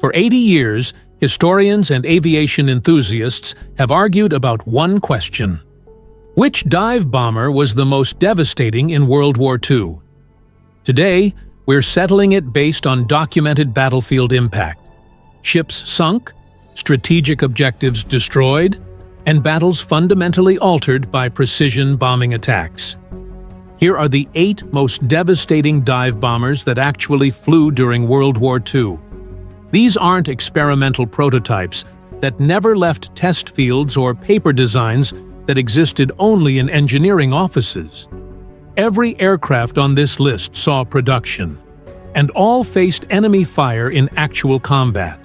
For 80 years, historians and aviation enthusiasts have argued about one question. Which dive bomber was the most devastating in World War II? Today, we're settling it based on documented battlefield impact. Ships sunk, strategic objectives destroyed, and battles fundamentally altered by precision bombing attacks. Here are the 8 most devastating dive bombers that actually flew during World War II. These aren't experimental prototypes that never left test fields or paper designs that existed only in engineering offices. Every aircraft on this list saw production, and all faced enemy fire in actual combat.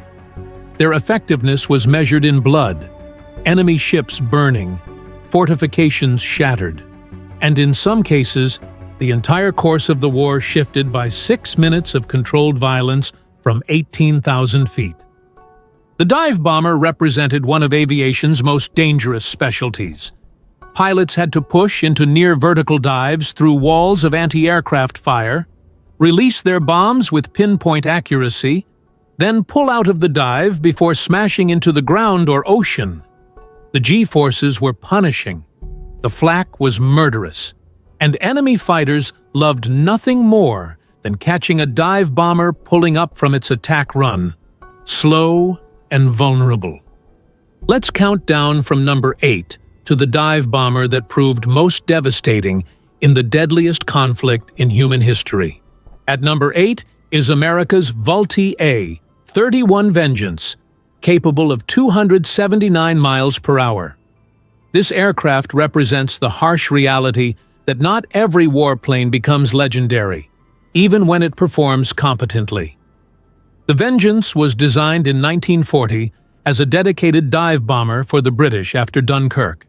Their effectiveness was measured in blood, enemy ships burning, fortifications shattered, and in some cases, the entire course of the war shifted by 6 minutes of controlled violence from 18,000 feet. The dive bomber represented one of aviation's most dangerous specialties. Pilots had to push into near-vertical dives through walls of anti-aircraft fire, release their bombs with pinpoint accuracy, then pull out of the dive before smashing into the ground or ocean. The G-forces were punishing, the flak was murderous, and enemy fighters loved nothing more than catching a dive bomber pulling up from its attack run, slow and vulnerable. Let's count down from number 8 to the dive bomber that proved most devastating in the deadliest conflict in human history. At number 8 is America's Vultee A-31 Vengeance, capable of 279 miles per hour. This aircraft represents the harsh reality that not every warplane becomes legendary, even when it performs competently. The Vengeance was designed in 1940 as a dedicated dive bomber for the British after Dunkirk.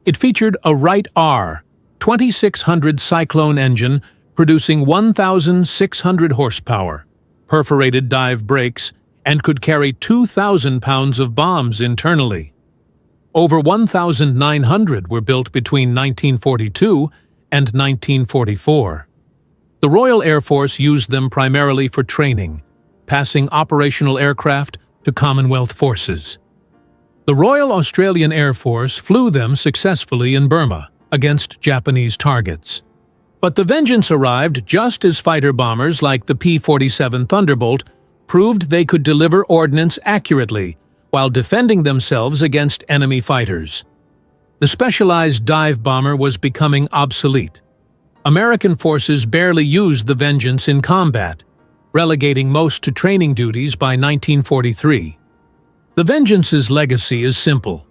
It featured a Wright R 2600 Cyclone engine producing 1,600 horsepower, perforated dive brakes, and could carry 2,000 pounds of bombs internally. Over 1,900 were built between 1942 and 1944. The Royal Air Force used them primarily for training, passing operational aircraft to Commonwealth forces. The Royal Australian Air Force flew them successfully in Burma against Japanese targets. But the Vengeance arrived just as fighter bombers like the P-47 Thunderbolt proved they could deliver ordnance accurately while defending themselves against enemy fighters. The specialized dive bomber was becoming obsolete. American forces barely used the Vengeance in combat, relegating most to training duties by 1943. The Vengeance's legacy is simple.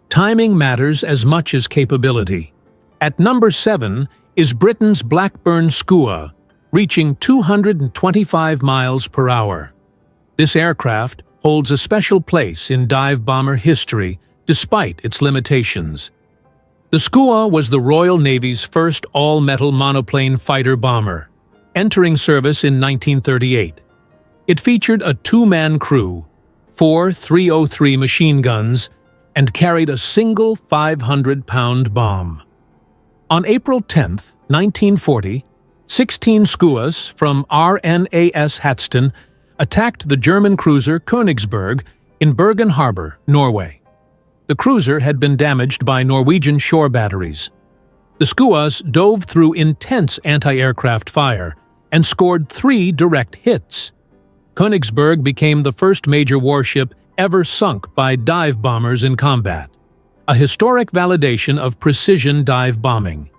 Timing matters as much as capability. At number 7 is Britain's Blackburn Skua, reaching 225 miles per hour. This aircraft holds a special place in dive bomber history despite its limitations. The Skua was the Royal Navy's first all-metal monoplane fighter bomber, entering service in 1938. It featured a 2-man crew, 4 303 machine guns, and carried a single 500-pound bomb. On April 10, 1940, 16 Skuas from RNAS Hatston attacked the German cruiser Königsberg in Bergen Harbor, Norway. The cruiser had been damaged by Norwegian shore batteries. The Skuas dove through intense anti-aircraft fire and scored 3 direct hits. Königsberg became the first major warship ever sunk by dive bombers in combat, a historic validation of precision dive bombing.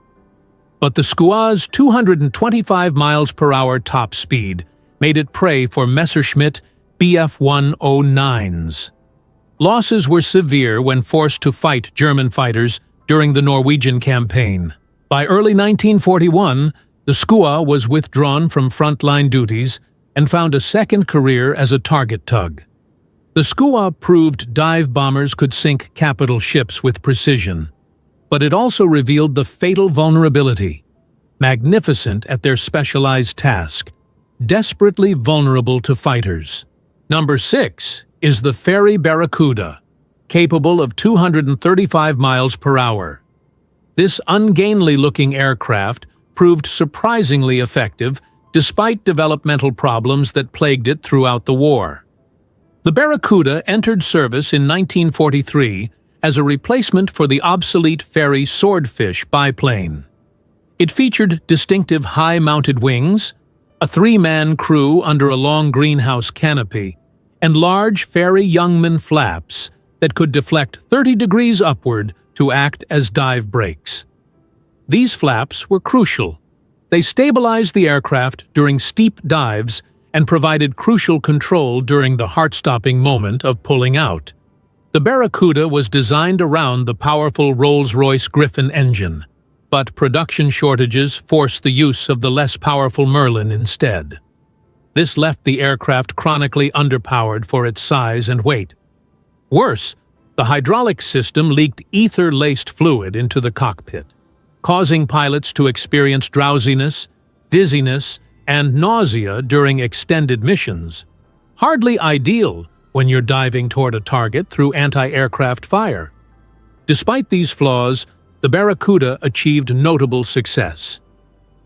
But the Skua's 225 miles per hour top speed made it prey for Messerschmitt Bf-109s. Losses were severe when forced to fight German fighters during the Norwegian campaign. By early 1941, the Skua was withdrawn from frontline duties and found a second career as a target tug. The Skua proved dive bombers could sink capital ships with precision, but it also revealed the fatal vulnerability. Magnificent at their specialized task, desperately vulnerable to fighters. Number 6 is the Ferry Barracuda, capable of 235 miles per hour. This ungainly-looking aircraft proved surprisingly effective despite developmental problems that plagued it throughout the war. The Barracuda entered service in 1943 as a replacement for the obsolete Fairey Swordfish biplane. It featured distinctive high-mounted wings, a three-man crew under a long greenhouse canopy, and large Fairey Youngman flaps that could deflect 30 degrees upward to act as dive brakes. These flaps were crucial. They stabilized the aircraft during steep dives and provided crucial control during the heart-stopping moment of pulling out. The Barracuda was designed around the powerful Rolls-Royce Griffon engine, but production shortages forced the use of the less powerful Merlin instead. This left the aircraft chronically underpowered for its size and weight. Worse, the hydraulic system leaked ether-laced fluid into the cockpit, causing pilots to experience drowsiness, dizziness, and nausea during extended missions. Hardly ideal when you're diving toward a target through anti-aircraft fire. Despite these flaws, the Barracuda achieved notable success.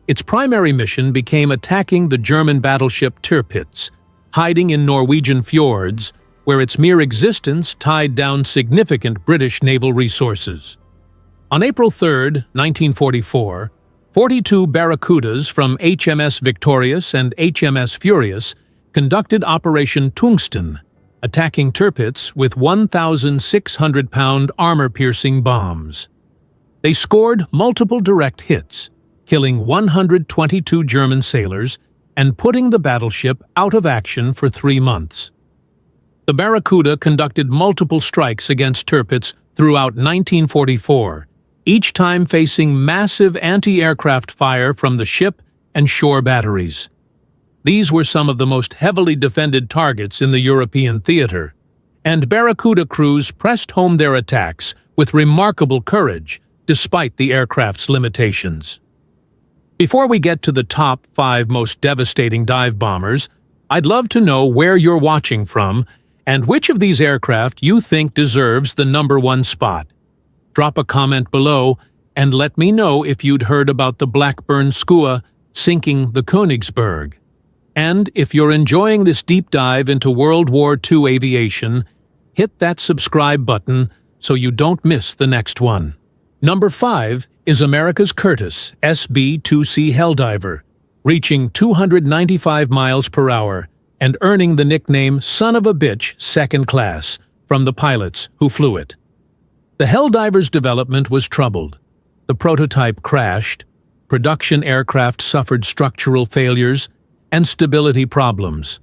Its primary mission became attacking the German battleship Tirpitz, hiding in Norwegian fjords, where its mere existence tied down significant British naval resources. On April 3, 1944, 42 Barracudas from HMS Victorious and HMS Furious conducted Operation Tungsten, attacking Tirpitz with 1,600-pound armor-piercing bombs. They scored multiple direct hits, killing 122 German sailors and putting the battleship out of action for 3 months. The Barracuda conducted multiple strikes against Tirpitz throughout 1944, each time facing massive anti-aircraft fire from the ship and shore batteries. These were some of the most heavily defended targets in the European theater, and Barracuda crews pressed home their attacks with remarkable courage despite the aircraft's limitations. Before we get to the top 5 most devastating dive bombers, I'd love to know where you're watching from and which of these aircraft you think deserves the #1 spot. Drop a comment below and let me know if you'd heard about the Blackburn Skua sinking the Königsberg. And if you're enjoying this deep dive into World War II aviation, hit that subscribe button so you don't miss the next one. Number 5 is America's Curtiss SB-2C Helldiver, reaching 295 miles per hour and earning the nickname Son of a Bitch Second Class from the pilots who flew it. The Helldiver's development was troubled. The prototype crashed, production aircraft suffered structural failures, and stability problems.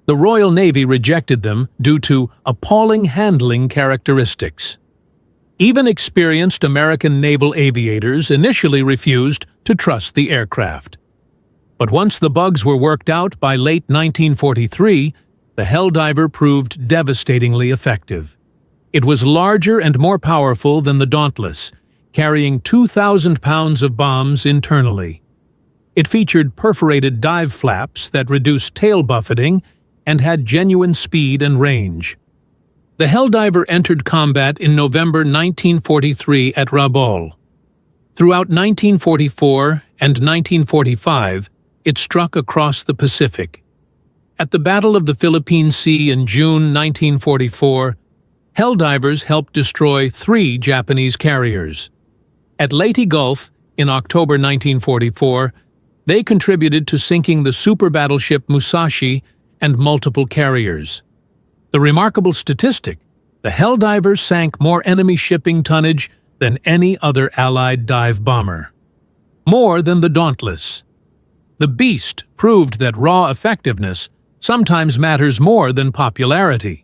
The Royal Navy rejected them due to appalling handling characteristics. Even experienced American naval aviators initially refused to trust the aircraft. But once the bugs were worked out by late 1943, the Helldiver proved devastatingly effective. It was larger and more powerful than the Dauntless, carrying 2,000 pounds of bombs internally. It featured perforated dive flaps that reduced tail buffeting and had genuine speed and range. The Helldiver entered combat in November 1943 at Rabaul. Throughout 1944 and 1945, it struck across the Pacific. At the Battle of the Philippine Sea in June 1944, Helldivers helped destroy 3 Japanese carriers. At Leyte Gulf in October 1944, they contributed to sinking the super battleship Musashi and multiple carriers. The remarkable statistic, the Helldiver sank more enemy shipping tonnage than any other Allied dive bomber. More than the Dauntless. The Beast proved that raw effectiveness sometimes matters more than popularity.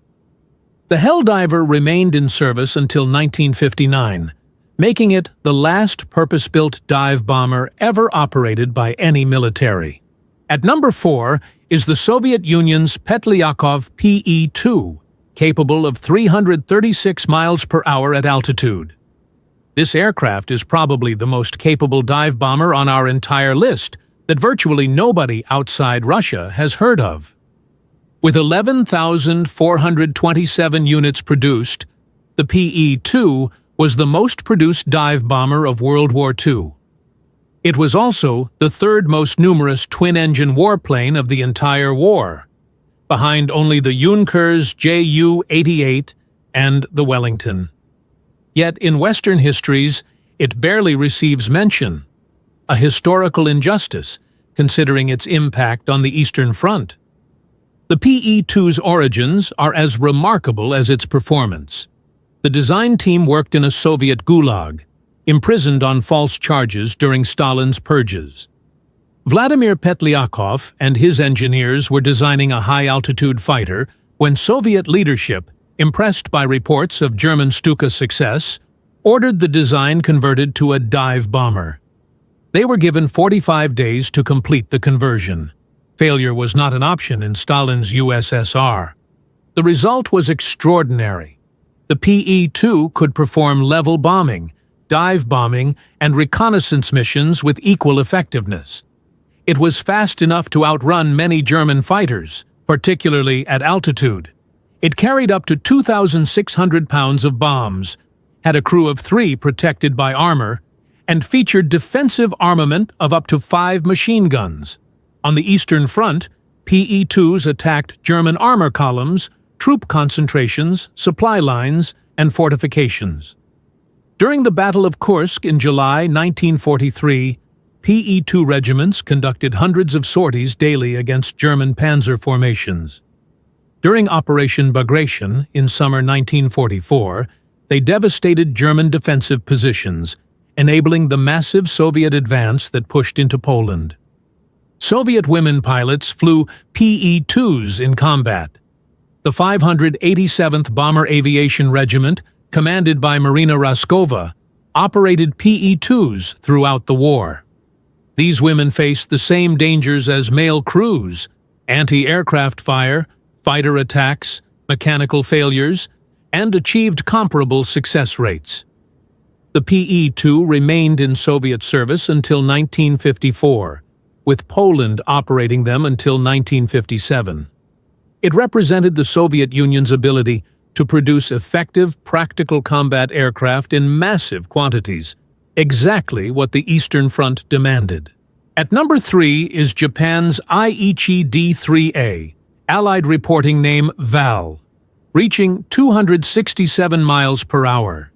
The Helldiver remained in service until 1959, making it the last purpose-built dive bomber ever operated by any military. At number 4 is the Soviet Union's Petlyakov PE-2, capable of 336 miles per hour at altitude. This aircraft is probably the most capable dive bomber on our entire list that virtually nobody outside Russia has heard of. With 11,427 units produced, the PE-2 was the most produced dive bomber of World War II. It was also the 3rd most numerous twin-engine warplane of the entire war. behind only the Junkers Ju-88 and the Wellington. Yet in Western histories, it barely receives mention, a historical injustice, considering its impact on the Eastern Front. The PE-2's origins are as remarkable as its performance. The design team worked in a Soviet gulag, imprisoned on false charges during Stalin's purges. Vladimir Petlyakov and his engineers were designing a high-altitude fighter when Soviet leadership, impressed by reports of German Stuka success, ordered the design converted to a dive bomber. They were given 45 days to complete the conversion. Failure was not an option in Stalin's USSR. The result was extraordinary. The PE-2 could perform level bombing, dive bombing, and reconnaissance missions with equal effectiveness. It was fast enough to outrun many German fighters, particularly at altitude. It carried up to 2,600 pounds of bombs, had a crew of 3 protected by armor, and featured defensive armament of up to 5 machine guns. On the Eastern Front, PE-2s attacked German armor columns, troop concentrations, supply lines, and fortifications. During the Battle of Kursk in July 1943, PE-2 regiments conducted hundreds of sorties daily against German panzer formations. During Operation Bagration in summer 1944, they devastated German defensive positions, enabling the massive Soviet advance that pushed into Poland. Soviet women pilots flew PE-2s in combat. The 587th Bomber Aviation Regiment, commanded by Marina Raskova, operated PE-2s throughout the war. These women faced the same dangers as male crews: anti-aircraft fire, fighter attacks, mechanical failures, and achieved comparable success rates. The PE-2 remained in Soviet service until 1954, with Poland operating them until 1957. It represented the Soviet Union's ability to produce effective, practical combat aircraft in massive quantities, exactly what the Eastern Front demanded. At number 3 is Japan's Aichi D-3A, Allied reporting name VAL, reaching 267 miles per hour.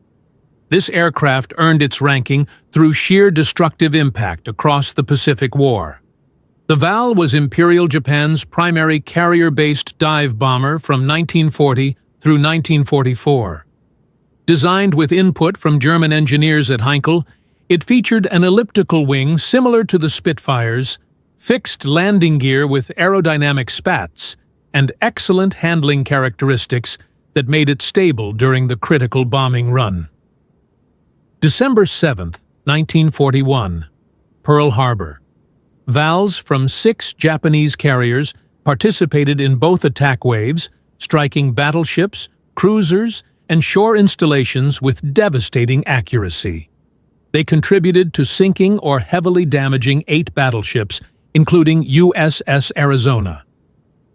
This aircraft earned its ranking through sheer destructive impact across the Pacific War. The VAL was Imperial Japan's primary carrier-based dive bomber from 1940 through 1944. Designed with input from German engineers at Heinkel, it featured an elliptical wing similar to the Spitfires, fixed landing gear with aerodynamic spats, and excellent handling characteristics that made it stable during the critical bombing run. December 7, 1941, Pearl Harbor. VALs from 6 Japanese carriers participated in both attack waves, striking battleships, cruisers, and shore installations with devastating accuracy. They contributed to sinking or heavily damaging 8 battleships, including USS Arizona.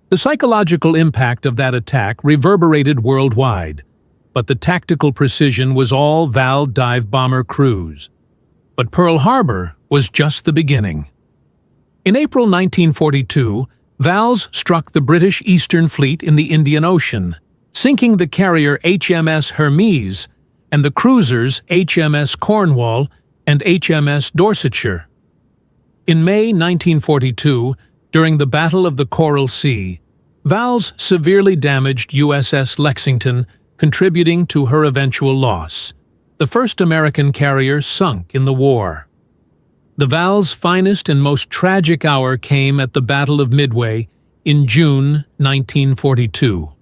The psychological impact of that attack reverberated worldwide, but the tactical precision was all VAL dive bomber crews. But Pearl Harbor was just the beginning. In April 1942, VALs struck the British Eastern Fleet in the Indian Ocean, sinking the carrier HMS Hermes and the cruisers HMS Cornwall and HMS Dorsetshire. In May 1942, during the Battle of the Coral Sea, VALs severely damaged USS Lexington, contributing to her eventual loss. The first American carrier sunk in the war. The VAL's finest and most tragic hour came at the Battle of Midway in June 1942.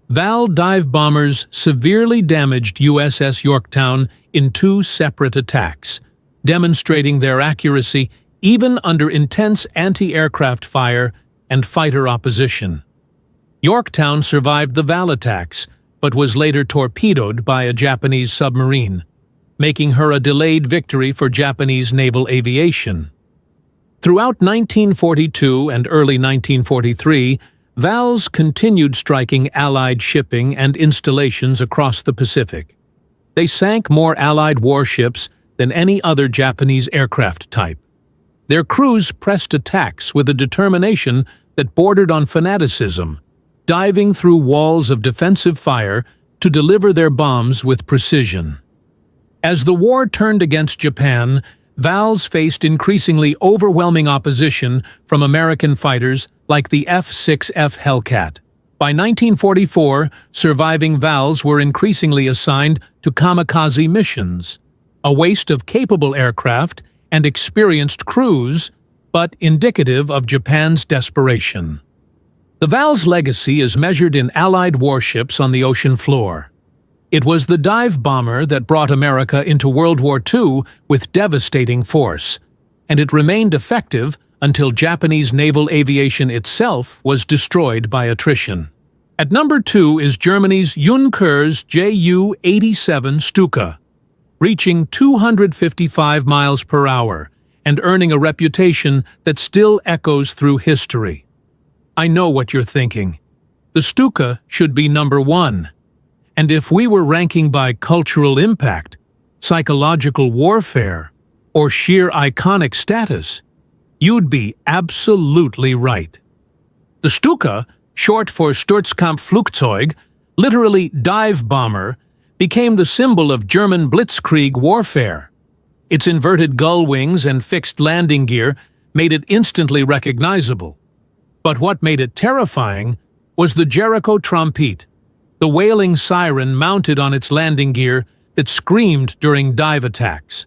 VAL dive bombers severely damaged USS Yorktown in 2 separate attacks, demonstrating their accuracy even under intense anti-aircraft fire and fighter opposition. Yorktown survived the VAL attacks, but was later torpedoed by a Japanese submarine, making her a delayed victory for Japanese naval aviation. Throughout 1942 and early 1943, VALs continued striking Allied shipping and installations across the Pacific. They sank more Allied warships than any other Japanese aircraft type. Their crews pressed attacks with a determination that bordered on fanaticism, diving through walls of defensive fire to deliver their bombs with precision. As the war turned against Japan, VALS faced increasingly overwhelming opposition from American fighters like the F-6F Hellcat. By 1944, surviving VALS were increasingly assigned to kamikaze missions, a waste of capable aircraft and experienced crews, but indicative of Japan's desperation. The VALS legacy is measured in Allied warships on the ocean floor. It was the dive bomber that brought America into World War II with devastating force, and it remained effective until Japanese naval aviation itself was destroyed by attrition. At number 2 is Germany's Junkers Ju-87 Stuka, reaching 255 miles per hour and earning a reputation that still echoes through history. I know what you're thinking. The Stuka should be number 1. And if we were ranking by cultural impact, psychological warfare, or sheer iconic status, you'd be absolutely right. The Stuka, short for Sturzkampfflugzeug, literally dive bomber, became the symbol of German blitzkrieg warfare. Its inverted gull wings and fixed landing gear made it instantly recognizable. But what made it terrifying was the Jericho trompete, the wailing siren mounted on its landing gear that screamed during dive attacks.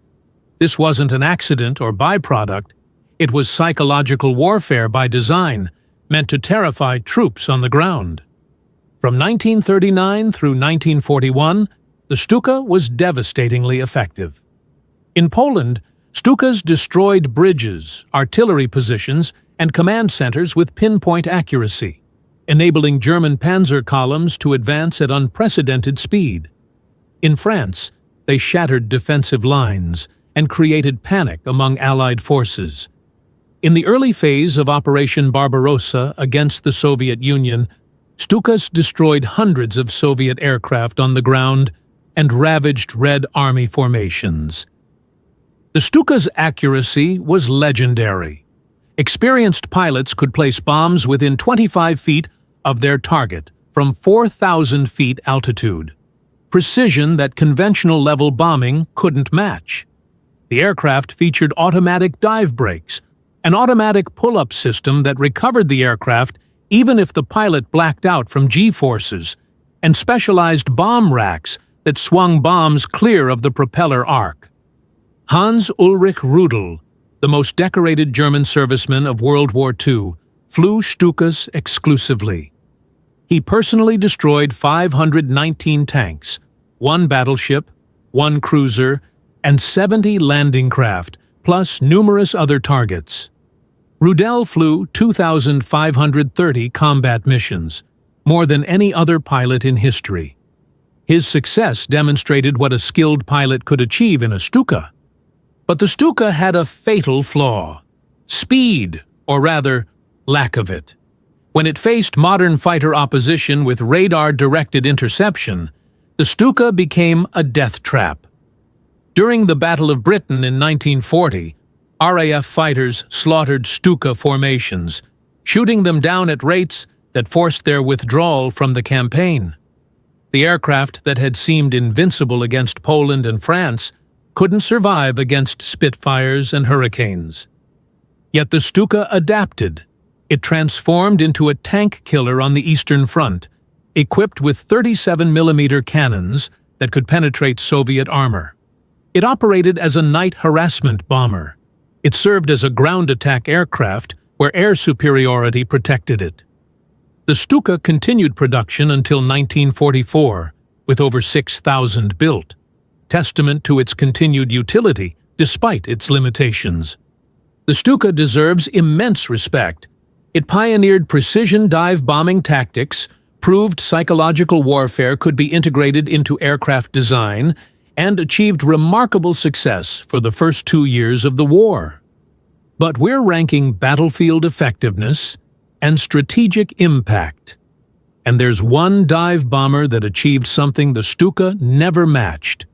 This wasn't an accident or byproduct. It was psychological warfare by design, meant to terrify troops on the ground. From 1939 through 1941, the Stuka was devastatingly effective. In Poland, Stukas destroyed bridges, artillery positions, and command centers with pinpoint accuracy, enabling German panzer columns to advance at unprecedented speed. In France, they shattered defensive lines and created panic among Allied forces. In the early phase of Operation Barbarossa against the Soviet Union, Stukas destroyed hundreds of Soviet aircraft on the ground and ravaged Red Army formations. The Stuka's accuracy was legendary. Experienced pilots could place bombs within 25 feet of their target from 4,000 feet altitude, precision that conventional level bombing couldn't match. The aircraft featured automatic dive brakes, an automatic pull-up system that recovered the aircraft even if the pilot blacked out from G-forces, and specialized bomb racks that swung bombs clear of the propeller arc. Hans Ulrich Rudel, the most decorated German serviceman of World War II, flew Stukas exclusively. He personally destroyed 519 tanks, 1 battleship, 1 cruiser, and 70 landing craft, plus numerous other targets. Rudel flew 2,530 combat missions, more than any other pilot in history. His success demonstrated what a skilled pilot could achieve in a Stuka. But the Stuka had a fatal flaw: speed, or rather, lack of it. When it faced modern fighter opposition with radar-directed interception, the Stuka became a death trap. During the Battle of Britain in 1940, RAF fighters slaughtered Stuka formations, shooting them down at rates that forced their withdrawal from the campaign. The aircraft that had seemed invincible against Poland and France couldn't survive against Spitfires and Hurricanes. Yet the Stuka adapted. It transformed into a tank killer on the Eastern Front, equipped with 37mm cannons that could penetrate Soviet armor. It operated as a night harassment bomber. It served as a ground attack aircraft where air superiority protected it. The Stuka continued production until 1944, with over 6,000 built, testament to its continued utility despite its limitations. The Stuka deserves immense respect. It pioneered precision dive bombing tactics, proved psychological warfare could be integrated into aircraft design, and achieved remarkable success for the first 2 years of the war. But we're ranking battlefield effectiveness and strategic impact. And there's one dive bomber that achieved something the Stuka never matched,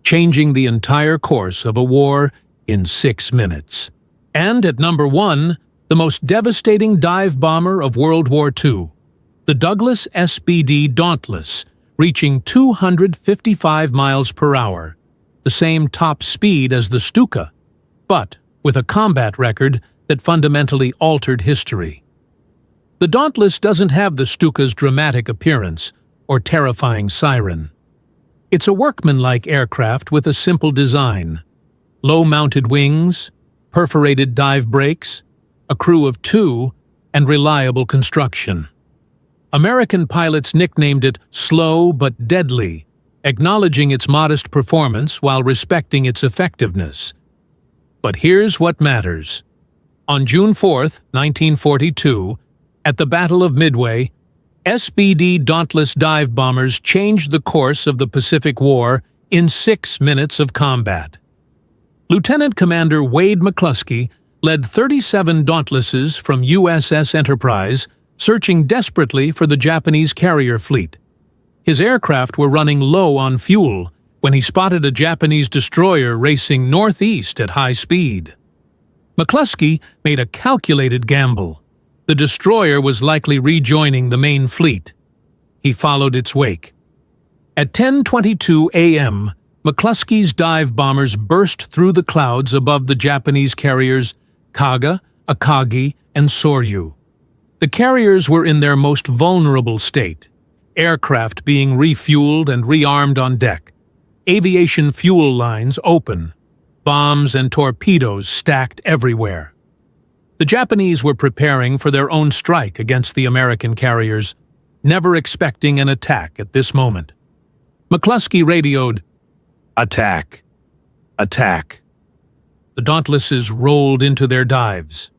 changing the entire course of a war in 6 minutes. And at number 1, the most devastating dive bomber of World War II, the Douglas SBD Dauntless, reaching 255 miles per hour, the same top speed as the Stuka, but with a combat record that fundamentally altered history. The Dauntless doesn't have the Stuka's dramatic appearance or terrifying siren. It's a workmanlike aircraft with a simple design: low-mounted wings, perforated dive brakes, a crew of 2, and reliable construction. American pilots nicknamed it slow but deadly, acknowledging its modest performance while respecting its effectiveness. But here's what matters. On June 4, 1942, at the Battle of Midway, SBD Dauntless dive bombers changed the course of the Pacific War in 6 minutes of combat. Lieutenant Commander Wade McCluskey led 37 Dauntlesses from USS Enterprise, searching desperately for the Japanese carrier fleet. His aircraft were running low on fuel when he spotted a Japanese destroyer racing northeast at high speed. McCluskey made a calculated gamble. The destroyer was likely rejoining the main fleet. He followed its wake. At 10:22 a.m., McCluskey's dive bombers burst through the clouds above the Japanese carriers Kaga, Akagi, and Soryu. The carriers were in their most vulnerable state, aircraft being refueled and rearmed on deck, aviation fuel lines open, bombs and torpedoes stacked everywhere. The Japanese were preparing for their own strike against the American carriers, never expecting an attack at this moment. McCluskey radioed, "Attack! Attack!" The Dauntlesses rolled into their dives.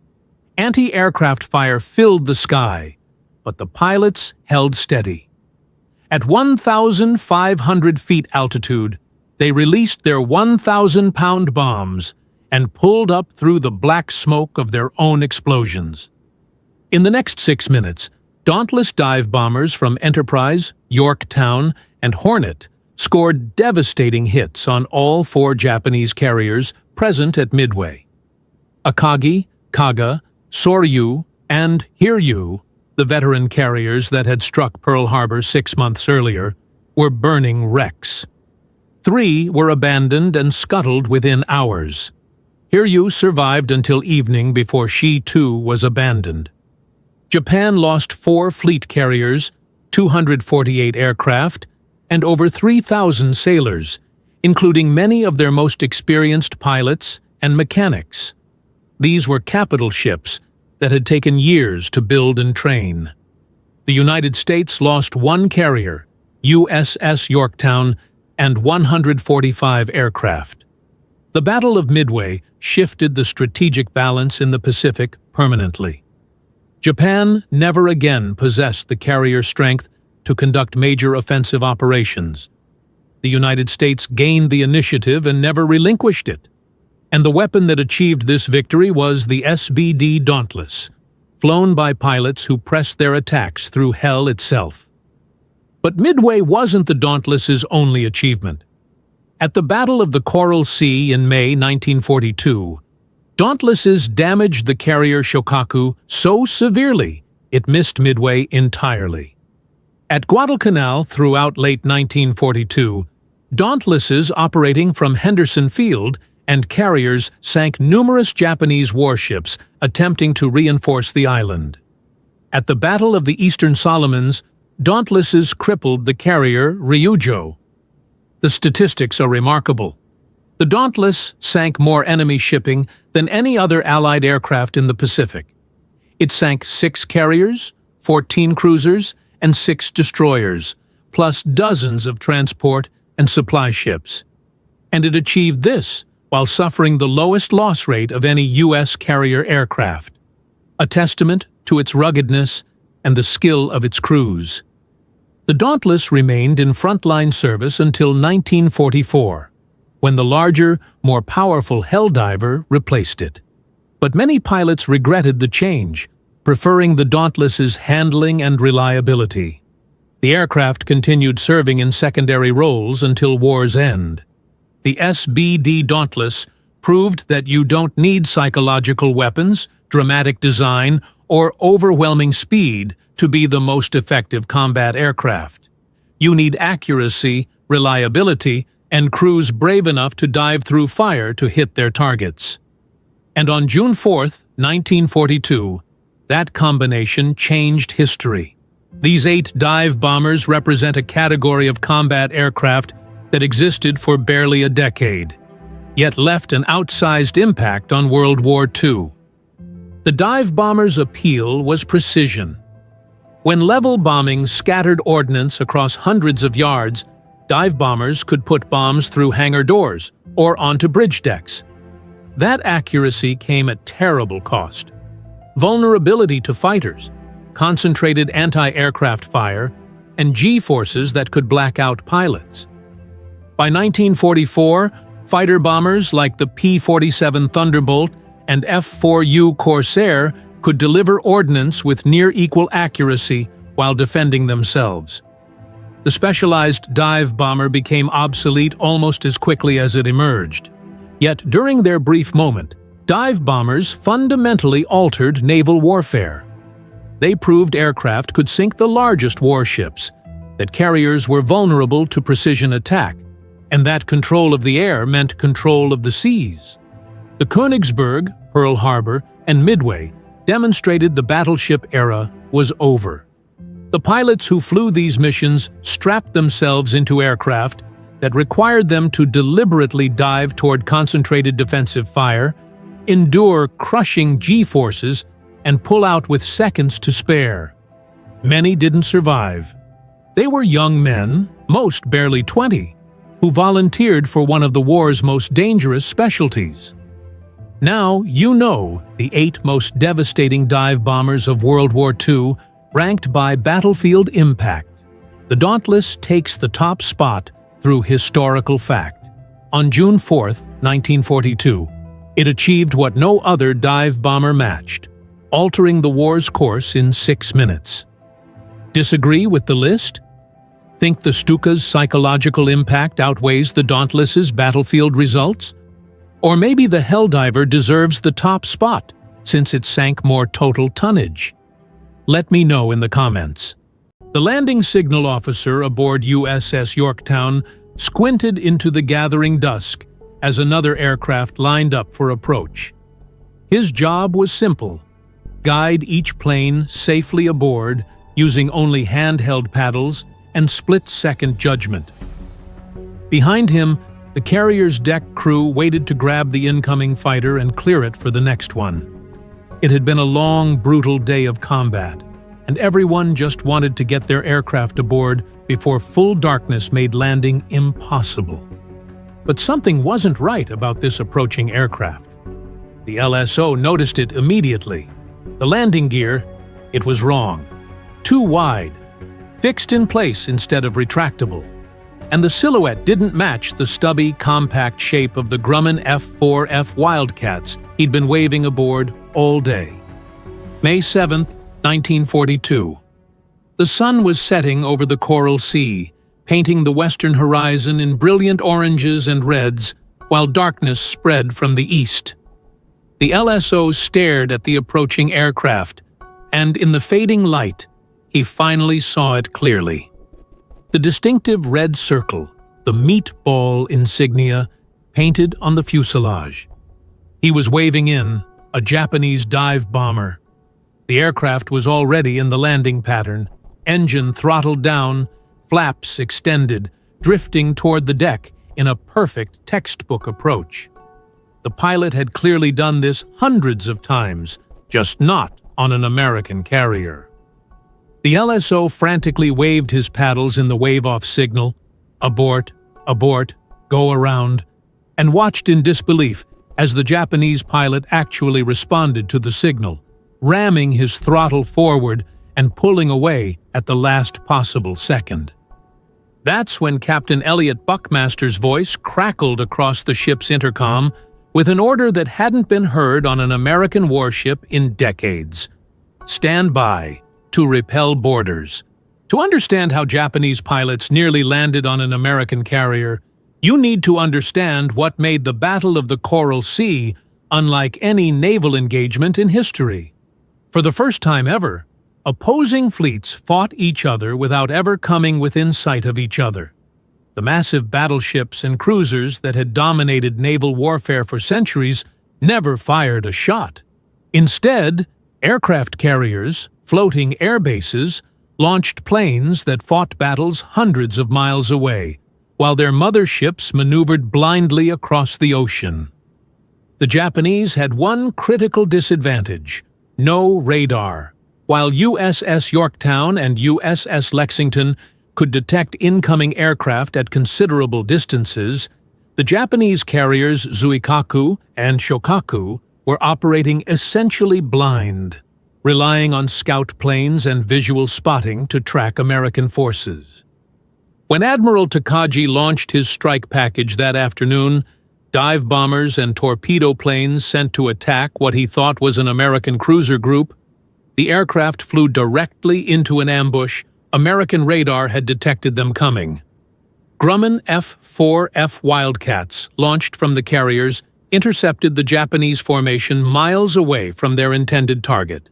Anti-aircraft fire filled the sky, but the pilots held steady. At 1,500 feet altitude, they released their 1,000-pound bombs and pulled up through the black smoke of their own explosions. In the next 6 minutes, Dauntless dive bombers from Enterprise, Yorktown, and Hornet scored devastating hits on all 4 Japanese carriers present at Midway. Akagi, Kaga, Soryu, and Hiryu, the veteran carriers that had struck Pearl Harbor 6 months earlier, were burning wrecks. 3 were abandoned and scuttled within hours. Hiryu survived until evening before she too was abandoned. Japan lost 4 fleet carriers, 248 aircraft, and over 3,000 sailors, including many of their most experienced pilots and mechanics. These were capital ships that had taken years to build and train. The United States lost 1 carrier, USS Yorktown, and 145 aircraft. The Battle of Midway shifted the strategic balance in the Pacific permanently. Japan never again possessed the carrier strength to conduct major offensive operations. The United States gained the initiative and never relinquished it. And the weapon that achieved this victory was the SBD Dauntless, flown by pilots who pressed their attacks through hell itself. But Midway wasn't the Dauntless's only achievement. At the Battle of the Coral Sea in May 1942, Dauntlesses damaged the carrier Shokaku so severely it missed Midway entirely. At Guadalcanal throughout late 1942, Dauntlesses operating from Henderson Field and carriers sank numerous Japanese warships attempting to reinforce the island. At the Battle of the Eastern Solomons, Dauntlesses crippled the carrier Ryujo. The statistics are remarkable. The Dauntless sank more enemy shipping than any other Allied aircraft in the Pacific. It sank 6 carriers, 14 cruisers, and 6 destroyers, plus dozens of transport and supply ships. And it achieved this while suffering the lowest loss rate of any U.S. carrier aircraft, a testament to its ruggedness and the skill of its crews. The Dauntless remained in frontline service until 1944, when the larger, more powerful Helldiver replaced it. But many pilots regretted the change, preferring the Dauntless's handling and reliability. The aircraft continued serving in secondary roles until war's end. The SBD Dauntless proved that you don't need psychological weapons dramatic design, or overwhelming speed to be the most effective combat aircraft. You need accuracy, reliability, and crews brave enough to dive through fire to hit their targets. And on June 4, 1942, that combination changed history. These 8 dive bombers represent a category of combat aircraft that existed for barely a decade, yet left an outsized impact on World War II. The dive bombers' appeal was precision. When level bombing scattered ordnance across hundreds of yards, dive bombers could put bombs through hangar doors or onto bridge decks. That accuracy came at terrible cost. Vulnerability to fighters, concentrated anti-aircraft fire, and G-forces that could black out pilots. By 1944, fighter bombers like the P-47 Thunderbolt and F-4U Corsair could deliver ordnance with near-equal accuracy while defending themselves. The specialized dive bomber became obsolete almost as quickly as it emerged. Yet during their brief moment, dive bombers fundamentally altered naval warfare. They proved aircraft could sink the largest warships, that carriers were vulnerable to precision attack, and that control of the air meant control of the seas. The Königsberg, Pearl Harbor, and Midway demonstrated the battleship era was over. The pilots who flew these missions strapped themselves into aircraft that required them to deliberately dive toward concentrated defensive fire, endure crushing G-forces, and pull out with seconds to spare. Many didn't survive. They were young men, most barely 20, who volunteered for one of the war's most dangerous specialties. Now you know the 8 most devastating dive bombers of World War II, ranked by battlefield impact. The Dauntless takes the top spot through historical fact. On June 4, 1942, it achieved what no other dive bomber matched, altering the war's course in 6 minutes. Disagree with the list? Think the Stuka's psychological impact outweighs the Dauntless's battlefield results? Or maybe the Helldiver deserves the top spot, since it sank more total tonnage? Let me know in the comments. The landing signal officer aboard USS Yorktown squinted into the gathering dusk as another aircraft lined up for approach. His job was simple: guide each plane safely aboard using only handheld paddles and split-second judgment. Behind him, the carrier's deck crew waited to grab the incoming fighter and clear it for the next one. It had been a long, brutal day of combat, and everyone just wanted to get their aircraft aboard before full darkness made landing impossible. But something wasn't right about this approaching aircraft. The LSO noticed it immediately. The landing gear, it was wrong. Too wide, fixed in place instead of retractable. And the silhouette didn't match the stubby, compact shape of the Grumman F-4F Wildcats he'd been waving aboard all day. May 7, 1942. The sun was setting over the Coral Sea, painting the western horizon in brilliant oranges and reds, while darkness spread from the east. The LSO stared at the approaching aircraft, and in the fading light, he finally saw it clearly. The distinctive red circle, the meatball insignia, painted on the fuselage. He was waving in, a Japanese dive bomber. The aircraft was already in the landing pattern, engine throttled down, flaps extended, drifting toward the deck in a perfect textbook approach. The pilot had clearly done this hundreds of times, just not on an American carrier. The LSO frantically waved his paddles in the wave-off signal, abort, abort, go around, and watched in disbelief as the Japanese pilot actually responded to the signal, ramming his throttle forward and pulling away at the last possible second. That's when Captain Elliot Buckmaster's voice crackled across the ship's intercom with an order that hadn't been heard on an American warship in decades. Stand by to repel boarders. To understand how Japanese pilots nearly landed on an American carrier, you need to understand what made the Battle of the Coral Sea unlike any naval engagement in history. For the first time ever, opposing fleets fought each other without ever coming within sight of each other. The massive battleships and cruisers that had dominated naval warfare for centuries never fired a shot. Instead, aircraft carriers, floating air bases, launched planes that fought battles hundreds of miles away, while their motherships maneuvered blindly across the ocean. The Japanese had one critical disadvantage: no radar. While USS Yorktown and USS Lexington could detect incoming aircraft at considerable distances, the Japanese carriers Zuikaku and Shokaku were operating essentially blind, relying on scout planes and visual spotting to track American forces. When Admiral Takagi launched his strike package that afternoon, dive bombers and torpedo planes sent to attack what he thought was an American cruiser group, the aircraft flew directly into an ambush. American radar had detected them coming. Grumman F-4F Wildcats, launched from the carriers, intercepted the Japanese formation miles away from their intended target.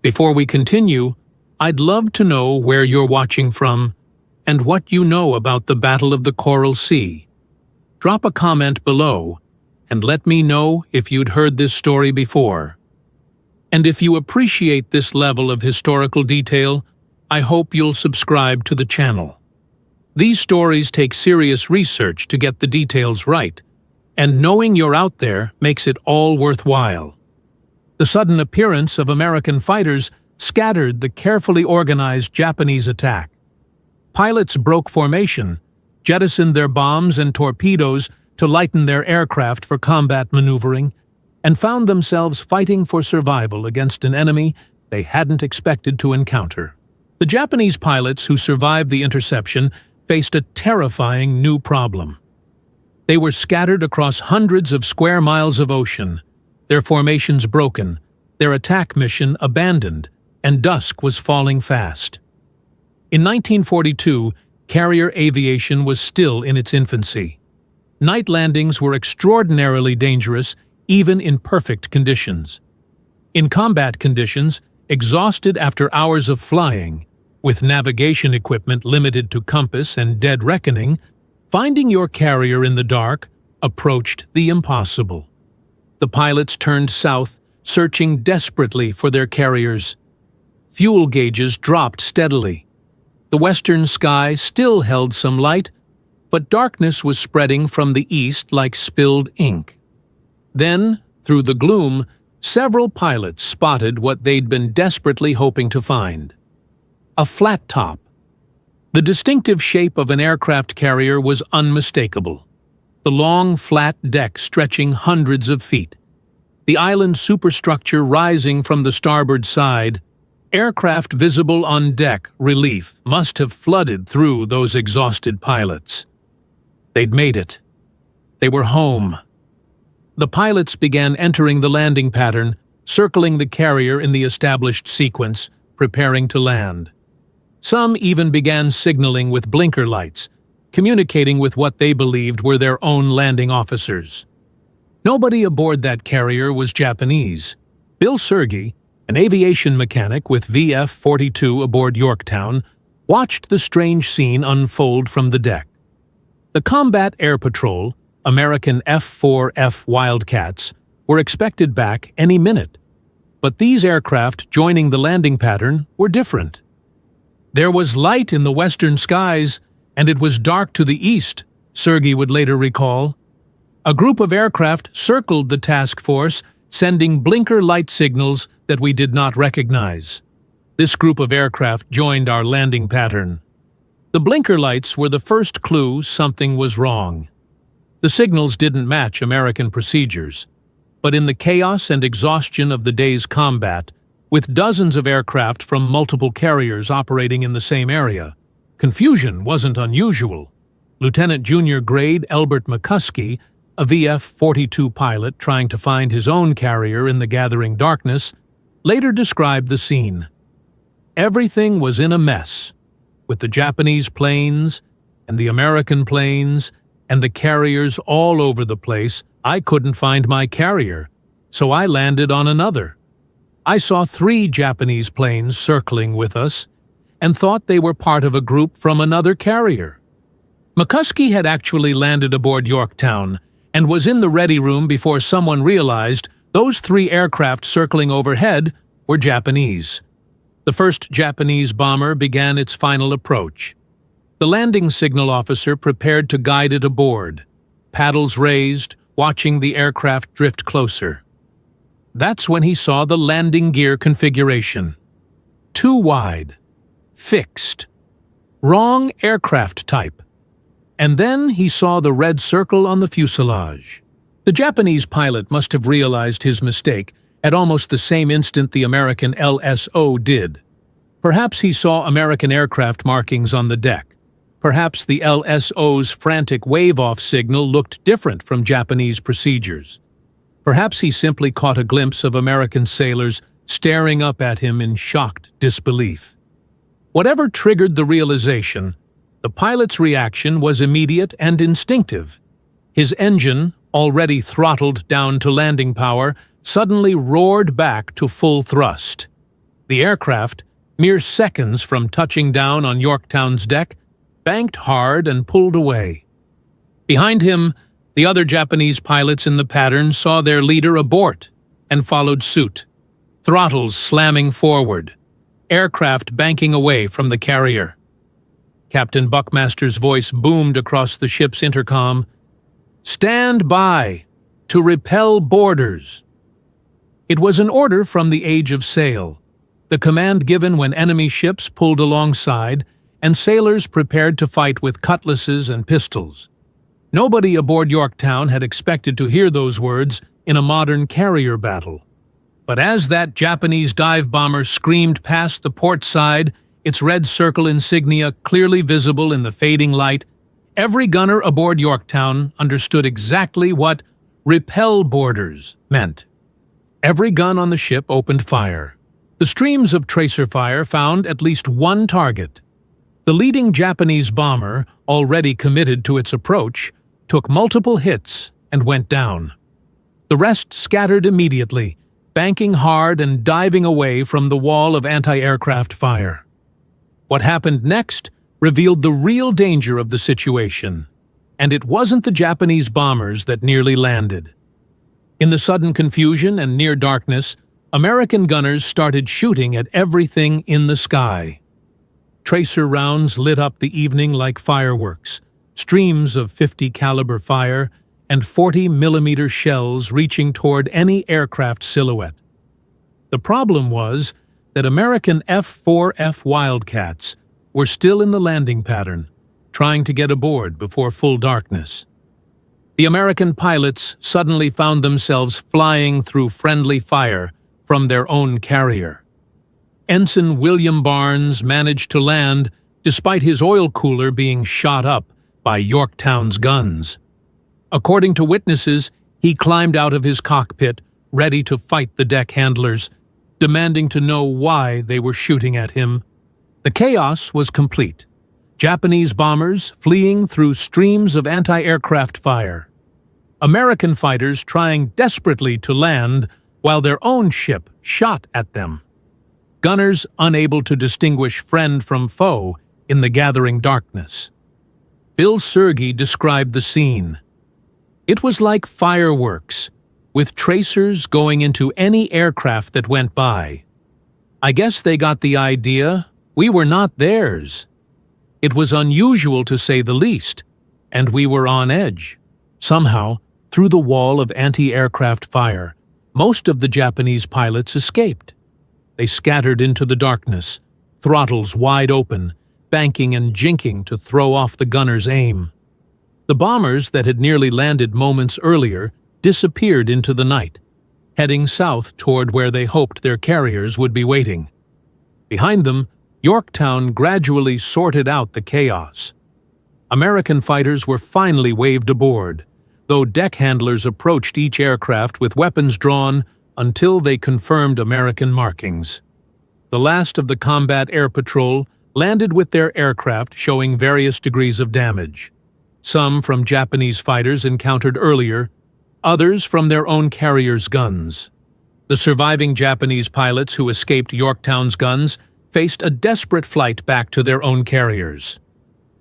Before we continue, I'd love to know where you're watching from and what you know about the Battle of the Coral Sea. Drop a comment below and let me know if you'd heard this story before. And if you appreciate this level of historical detail, I hope you'll subscribe to the channel. These stories take serious research to get the details right, and knowing you're out there makes it all worthwhile. The sudden appearance of American fighters scattered the carefully organized Japanese attack. Pilots broke formation, jettisoned their bombs and torpedoes to lighten their aircraft for combat maneuvering, and found themselves fighting for survival against an enemy they hadn't expected to encounter. The Japanese pilots who survived the interception faced a terrifying new problem. They were scattered across hundreds of square miles of ocean, their formations broken, their attack mission abandoned, and dusk was falling fast. In 1942, carrier aviation was still in its infancy. Night landings were extraordinarily dangerous, even in perfect conditions. In combat conditions, exhausted after hours of flying, with navigation equipment limited to compass and dead reckoning, finding your carrier in the dark approached the impossible. The pilots turned south, searching desperately for their carriers. Fuel gauges dropped steadily. The western sky still held some light, but darkness was spreading from the east like spilled ink. Then, through the gloom, several pilots spotted what they'd been desperately hoping to find: a flat top. The distinctive shape of an aircraft carrier was unmistakable. The long, flat deck stretching hundreds of feet. The island superstructure rising from the starboard side. Aircraft visible on deck, relief must have flooded through those exhausted pilots. They'd made it. They were home. The pilots began entering the landing pattern, circling the carrier in the established sequence, preparing to land. Some even began signaling with blinker lights, communicating with what they believed were their own landing officers. Nobody aboard that carrier was Japanese. Bill Sergey, an aviation mechanic with VF-42 aboard Yorktown, watched the strange scene unfold from the deck. The Combat Air Patrol, American F-4F Wildcats, were expected back any minute. But these aircraft joining the landing pattern were different. There was light in the western skies, and it was dark to the east, Sergey would later recall. A group of aircraft circled the task force, sending blinker light signals that we did not recognize. This group of aircraft joined our landing pattern. The blinker lights were the first clue something was wrong. The signals didn't match American procedures. But in the chaos and exhaustion of the day's combat, with dozens of aircraft from multiple carriers operating in the same area, confusion wasn't unusual. Lieutenant Junior Grade Elbert McCuskey, a VF-42 pilot trying to find his own carrier in the gathering darkness, later described the scene. Everything was in a mess, with the Japanese planes and the American planes and the carriers all over the place. I couldn't find my carrier, so I landed on another. I saw 3 Japanese planes circling with us and thought they were part of a group from another carrier. McCuskey had actually landed aboard Yorktown and was in the ready room before someone realized those 3 aircraft circling overhead were Japanese. The first Japanese bomber began its final approach. The landing signal officer prepared to guide it aboard, paddles raised, watching the aircraft drift closer. That's when he saw the landing gear configuration. Too wide. Fixed. Wrong aircraft type. And then he saw the red circle on the fuselage. The Japanese pilot must have realized his mistake at almost the same instant the American LSO did. Perhaps he saw American aircraft markings on the deck. Perhaps the LSO's frantic wave-off signal looked different from Japanese procedures. Perhaps he simply caught a glimpse of American sailors staring up at him in shocked disbelief. Whatever triggered the realization, the pilot's reaction was immediate and instinctive. His engine, already throttled down to landing power, suddenly roared back to full thrust. The aircraft, mere seconds from touching down on Yorktown's deck, banked hard and pulled away. Behind him, the other Japanese pilots in the pattern saw their leader abort and followed suit, throttles slamming forward, aircraft banking away from the carrier. Captain Buckmaster's voice boomed across the ship's intercom, "Stand by! To repel boarders!" It was an order from the Age of Sail, the command given when enemy ships pulled alongside and sailors prepared to fight with cutlasses and pistols. Nobody aboard Yorktown had expected to hear those words in a modern carrier battle. But as that Japanese dive bomber screamed past the port side, its red circle insignia clearly visible in the fading light, every gunner aboard Yorktown understood exactly what "repel boarders" meant. Every gun on the ship opened fire. The streams of tracer fire found at least one target. The leading Japanese bomber, already committed to its approach, took multiple hits and went down. The rest scattered immediately, banking hard and diving away from the wall of anti-aircraft fire. What happened next revealed the real danger of the situation, and it wasn't the Japanese bombers that nearly landed. In the sudden confusion and near darkness, American gunners started shooting at everything in the sky. Tracer rounds lit up the evening like fireworks, streams of .50 caliber fire and 40mm shells reaching toward any aircraft silhouette. The problem was that American F-4F Wildcats were still in the landing pattern, trying to get aboard before full darkness. The American pilots suddenly found themselves flying through friendly fire from their own carrier. Ensign William Barnes managed to land despite his oil cooler being shot up by Yorktown's guns. According to witnesses, he climbed out of his cockpit, ready to fight the deck handlers, demanding to know why they were shooting at him. The chaos was complete. Japanese bombers fleeing through streams of anti-aircraft fire. American fighters trying desperately to land while their own ship shot at them. Gunners unable to distinguish friend from foe in the gathering darkness. Bill Sergey described the scene. It was like fireworks, with tracers going into any aircraft that went by. I guess they got the idea we were not theirs. It was unusual to say the least, and we were on edge. Somehow, through the wall of anti-aircraft fire, most of the Japanese pilots escaped. They scattered into the darkness, throttles wide open, banking and jinking to throw off the gunner's aim. The bombers that had nearly landed moments earlier disappeared into the night, heading south toward where they hoped their carriers would be waiting. Behind them, Yorktown gradually sorted out the chaos. American fighters were finally waved aboard, though deck handlers approached each aircraft with weapons drawn until they confirmed American markings. The last of the combat air patrol landed with their aircraft showing various degrees of damage. Some from Japanese fighters encountered earlier, others from their own carriers' guns. The surviving Japanese pilots who escaped Yorktown's guns faced a desperate flight back to their own carriers.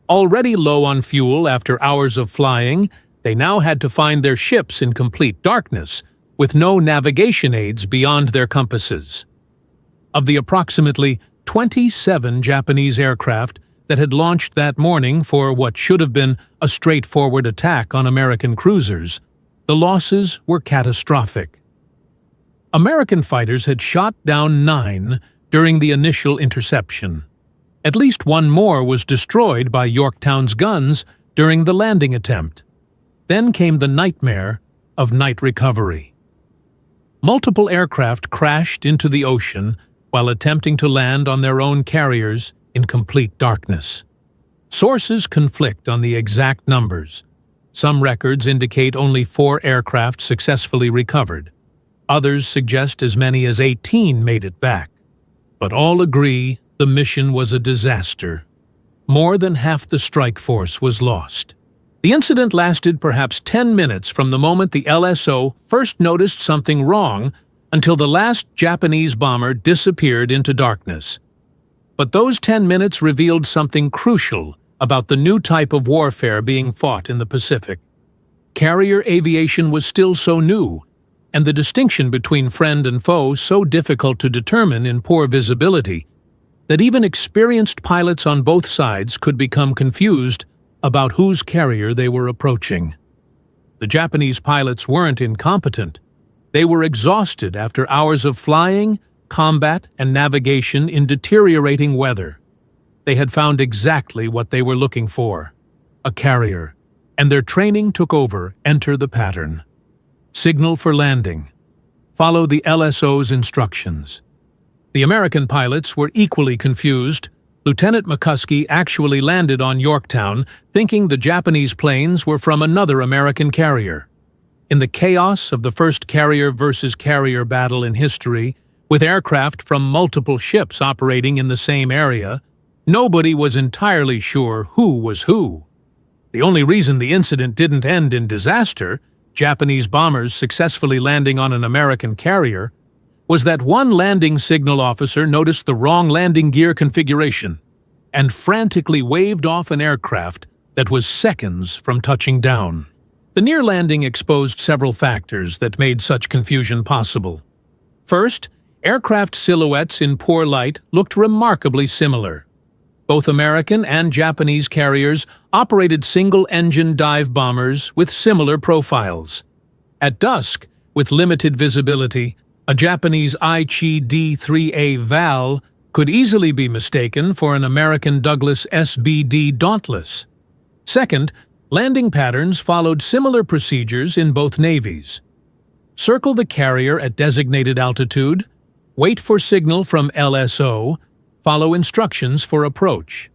Already low on fuel after hours of flying, they now had to find their ships in complete darkness, with no navigation aids beyond their compasses. Of the approximately 27 Japanese aircraft that had launched that morning for what should have been a straightforward attack on American cruisers, the losses were catastrophic. American fighters had shot down 9 during the initial interception. At least one more was destroyed by Yorktown's guns during the landing attempt. Then came the nightmare of night recovery. Multiple aircraft crashed into the ocean while attempting to land on their own carriers in complete darkness. Sources conflict on the exact numbers. Some records indicate only 4 aircraft successfully recovered. Others suggest as many as 18 made it back. But all agree the mission was a disaster. More than half the strike force was lost. The incident lasted perhaps 10 minutes from the moment the LSO first noticed something wrong until the last Japanese bomber disappeared into darkness. But those 10 minutes revealed something crucial about the new type of warfare being fought in the Pacific. Carrier aviation was still so new, and the distinction between friend and foe so difficult to determine in poor visibility, that even experienced pilots on both sides could become confused about whose carrier they were approaching. The Japanese pilots weren't incompetent. They were exhausted after hours of flying, combat, and navigation in deteriorating weather. They had found exactly what they were looking for: a carrier, and their training took over. Enter the pattern. Signal for landing. Follow the LSO's instructions. The American pilots were equally confused. Lieutenant McCuskey actually landed on Yorktown, thinking the Japanese planes were from another American carrier. In the chaos of the first carrier versus carrier battle in history, with aircraft from multiple ships operating in the same area, nobody was entirely sure who was who. The only reason the incident didn't end in disaster, Japanese bombers successfully landing on an American carrier, was that one landing signal officer noticed the wrong landing gear configuration and frantically waved off an aircraft that was seconds from touching down. The near landing exposed several factors that made such confusion possible. First, aircraft silhouettes in poor light looked remarkably similar. Both American and Japanese carriers operated single-engine dive bombers with similar profiles. At dusk, with limited visibility, a Japanese Aichi D-3A Val could easily be mistaken for an American Douglas SBD Dauntless. Second, landing patterns followed similar procedures in both navies. Circle the carrier at designated altitude, wait for signal from LSO, follow instructions for approach.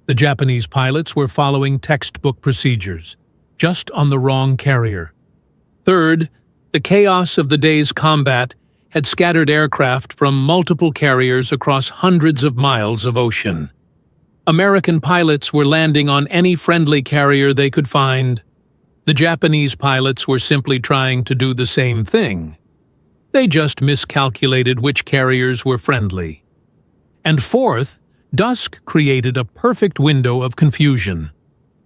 The Japanese pilots were following textbook procedures, just on the wrong carrier. Third, the chaos of the day's combat had scattered aircraft from multiple carriers across hundreds of miles of ocean. American pilots were landing on any friendly carrier they could find. The Japanese pilots were simply trying to do the same thing. They just miscalculated which carriers were friendly. And fourth, dusk created a perfect window of confusion.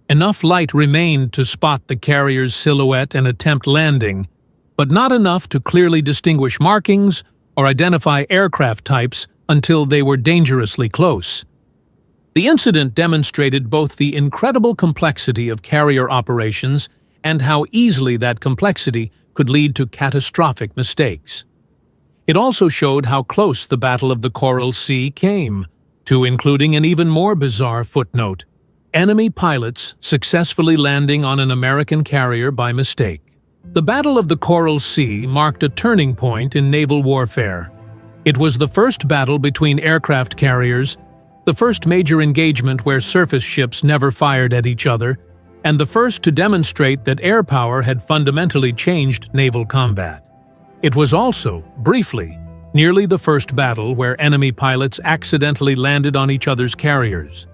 Enough light remained to spot the carrier's silhouette and attempt landing, but not enough to clearly distinguish markings or identify aircraft types until they were dangerously close. The incident demonstrated both the incredible complexity of carrier operations and how easily that complexity could lead to catastrophic mistakes. It also showed how close the Battle of the Coral Sea came, to including an even more bizarre footnote: enemy pilots successfully landing on an American carrier by mistake. The Battle of the Coral Sea marked a turning point in naval warfare. It was the first battle between aircraft carriers, the first major engagement where surface ships never fired at each other, and the first to demonstrate that air power had fundamentally changed naval combat. It was also, briefly, nearly the first battle where enemy pilots accidentally landed on each other's carriers.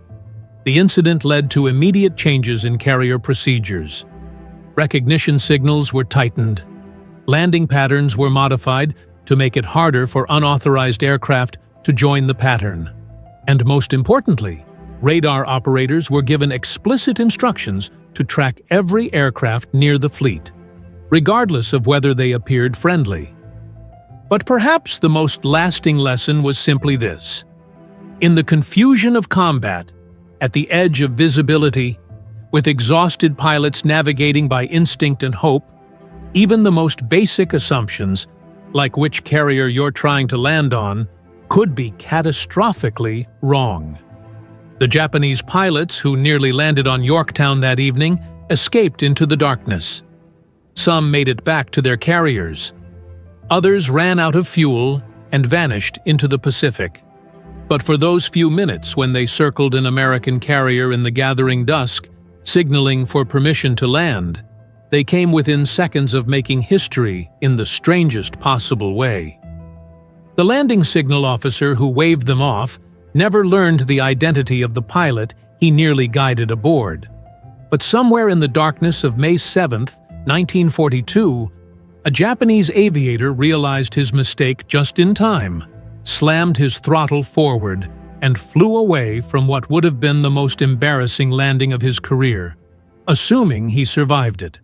The incident led to immediate changes in carrier procedures. Recognition signals were tightened. Landing patterns were modified to make it harder for unauthorized aircraft to join the pattern. And most importantly, radar operators were given explicit instructions to track every aircraft near the fleet, regardless of whether they appeared friendly. But perhaps the most lasting lesson was simply this. In the confusion of combat, at the edge of visibility, with exhausted pilots navigating by instinct and hope, even the most basic assumptions, like which carrier you're trying to land on, could be catastrophically wrong. The Japanese pilots who nearly landed on Yorktown that evening escaped into the darkness. Some made it back to their carriers. Others ran out of fuel and vanished into the Pacific. But for those few minutes when they circled an American carrier in the gathering dusk, signaling for permission to land, they came within seconds of making history in the strangest possible way. The landing signal officer who waved them off never learned the identity of the pilot he nearly guided aboard. But somewhere in the darkness of May 7, 1942, a Japanese aviator realized his mistake just in time, slammed his throttle forward, and flew away from what would have been the most embarrassing landing of his career, assuming he survived it.